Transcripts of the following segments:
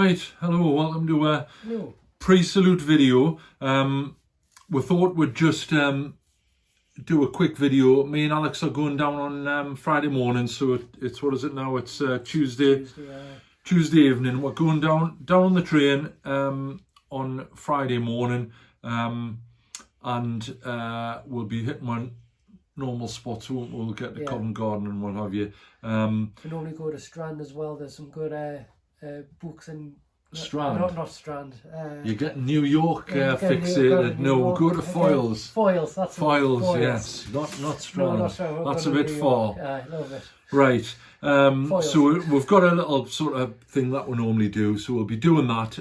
Right, hello, welcome to a No. pre-salute video. We thought we'd just do a quick video. Me and Alex are going down on Friday morning, so it's what is it now? It's Tuesday evening. We're going down the train on Friday morning, and we'll be hitting one normal spots. We'll get to Covent Garden and what have you. We normally go to Strand as well. There's some good books in Strand. Not Strand. You're getting New York fixated. No, we'll go to Foyles. Foyles, that's Foyles, Foyles. Yes, not Strand. No, not Strand. That's a bit far. Yeah, a little bit. Right. So we've got a little sort of thing that we normally do. So we'll be doing that.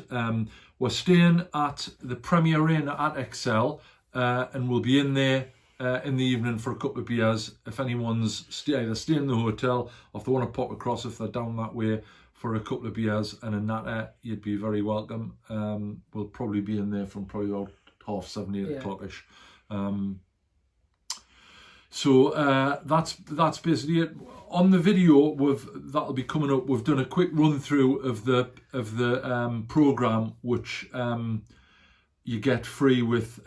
We're staying at the Premier Inn at Excel, and we'll be in there in the evening for a couple of beers. If anyone's either staying in the hotel or if they want to pop across, if they're down that way, for a couple of beers and a natter, you'd be very welcome. We'll probably be in there from probably about 7:30, 8 o'clock-ish. So that's basically it. On the video that'll be coming up, we've done a quick run through of the program, which you get free with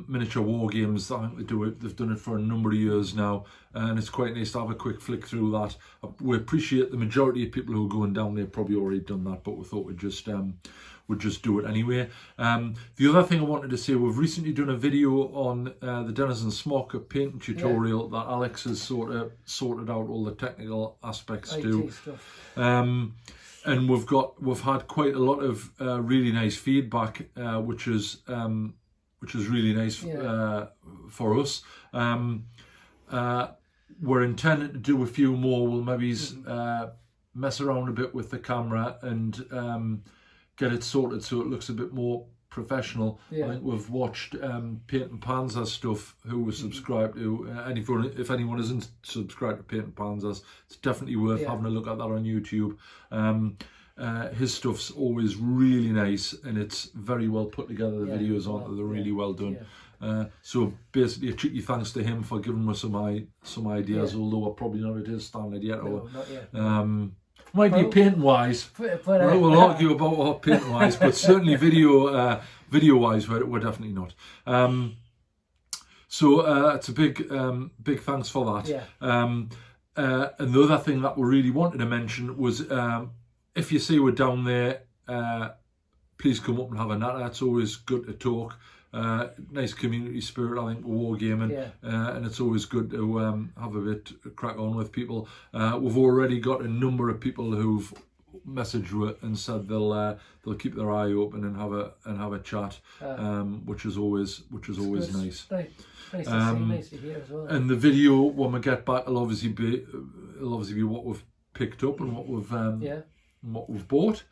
miniature war games. I think they've done it for a number of years now, and it's quite nice to have a quick flick through that. We appreciate the majority of people who are going down there probably already done that, but we thought we'd just do it anyway. The other thing I wanted to say, we've recently done a video on the Denizen Smock, a painting tutorial that Alex has sort of sorted out all the technical aspects to. And we've had quite a lot of really nice feedback, which is really nice for us. We're intending to do a few more. We'll maybe mess around a bit with the camera and get it sorted so it looks a bit more professional. I think we've watched Paint and Panzer's stuff, who was subscribed to, and if anyone isn't subscribed to Paint and Panzer's, it's definitely worth having a look at that on YouTube. His stuff's always really nice, and it's very well put together. The videos aren't they? They're really well done. So basically a cheeky thanks to him for giving us some ideas, although we're probably not at his standard yet. No, not yet. Might be paint wise. We'll argue about what paint wise, but certainly video wise, we're definitely not. So it's a big thanks for that. And the other thing that we really wanted to mention was, if you see we're down there, please come up and have a natter. It's always good to talk. Nice community spirit, I think, Wargaming, and it's always good to have a bit crack on with people. We've already got a number of people who've messaged and said they'll keep their eye open and have a chat, which is always nice. Nice to see, nice to hear as well. And the video when we get back will obviously be what we've picked up and what we've bought.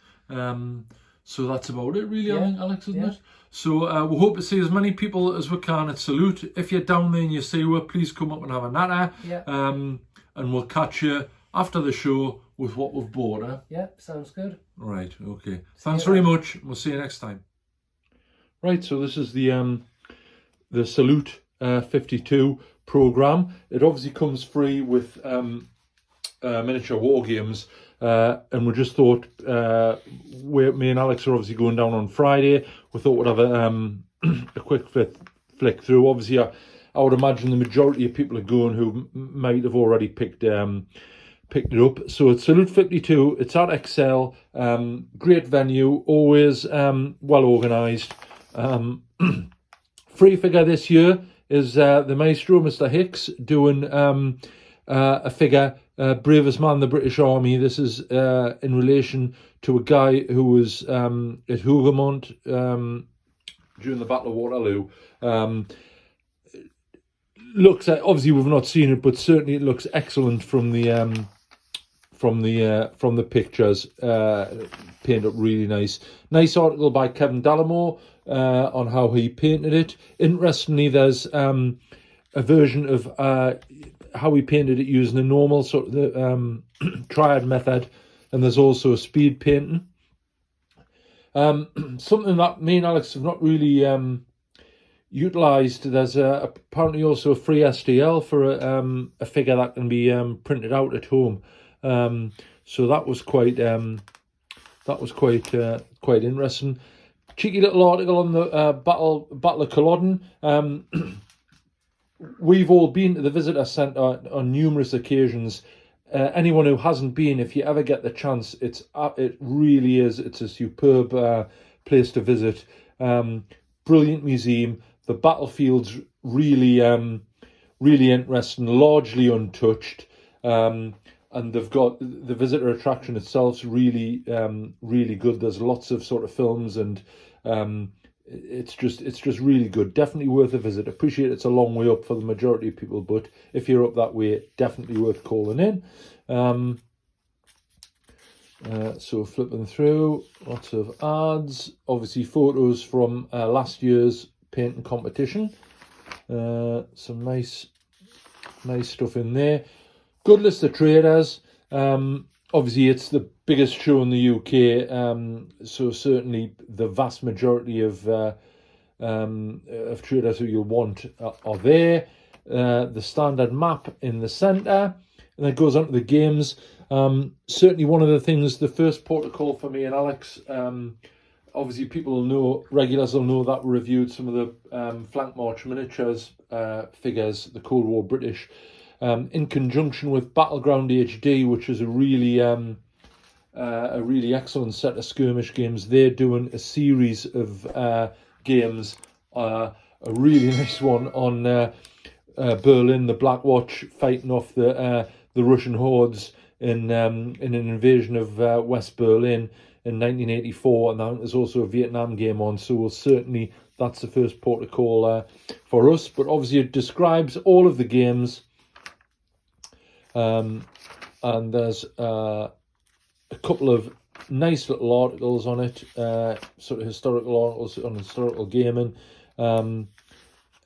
So that's about it, really, I think, Alex, isn't it? So we hope to see as many people as we can at Salute. If you're down there and you see her, please come up and have a natter. And we'll catch you after the show with what we've bought. Sounds good. Right, okay. Thanks very much. We'll see you next time. Right, so this is the Salute 52 program. It obviously comes free with miniature war games. And we just thought, me and Alex are obviously going down on Friday. We thought we'd have a quick flick through. Obviously, I would imagine the majority of people are going who might have already picked it up. So it's Salute 52. It's at Excel. Great venue. Always well organised. Free figure this year is the Maestro, Mr. Hicks, doing a figure. Bravest man in the British Army. This is in relation to a guy who was at Hougoumont during the Battle of Waterloo. Looks obviously we've not seen it, but certainly it looks excellent from the pictures. Painted up really nice. Nice article by Kevin Dallimore on how he painted it. Interestingly, there's a version of how he painted it using the normal sort of the triad method, and there's also a speed painting. Something that me and Alex have not really utilised. There's apparently also a free STL for a figure that can be printed out at home. So that was quite that was quite interesting. Cheeky little article on the Battle of Culloden. We've all been to the visitor centre on numerous occasions. Anyone who hasn't been, if you ever get the chance, it really is. It's a superb place to visit. Brilliant museum. The battlefield's really interesting, largely untouched. And they've got the visitor attraction itself's really good. There's lots of sort of films, and it's just really good. Definitely worth a visit. Appreciate it's a long way up for the majority of people, but if you're up that way, definitely worth calling in. So flipping through, lots of ads. Obviously photos from last year's painting competition. Some nice stuff in there. Good list of traders. Obviously, it's the biggest show in the UK, so certainly the vast majority of traders who you'll want are there. The standard map in the centre, and then it goes on to the games. Certainly one of the things, the first protocol for me and Alex, obviously people will know, regulars will know that we reviewed some of the Flank March miniatures figures, the Cold War British, in conjunction with Battleground HD, which is a really excellent set of skirmish games. They're doing a series of games, a really nice one on Berlin, the Black Watch fighting off the Russian hordes in an invasion of West Berlin in 1984, and I think there's also a Vietnam game on. So we'll certainly, that's the first protocol for us. But obviously it describes all of the games. And there's a couple of nice little articles on it, sort of historical articles on historical gaming, and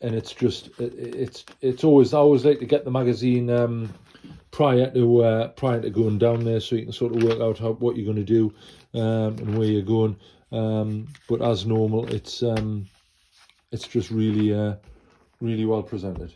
it's just it's always, I always like to get the magazine prior to going down there, so you can sort of work out what you're going to do and where you're going. But as normal, it's just really well presented.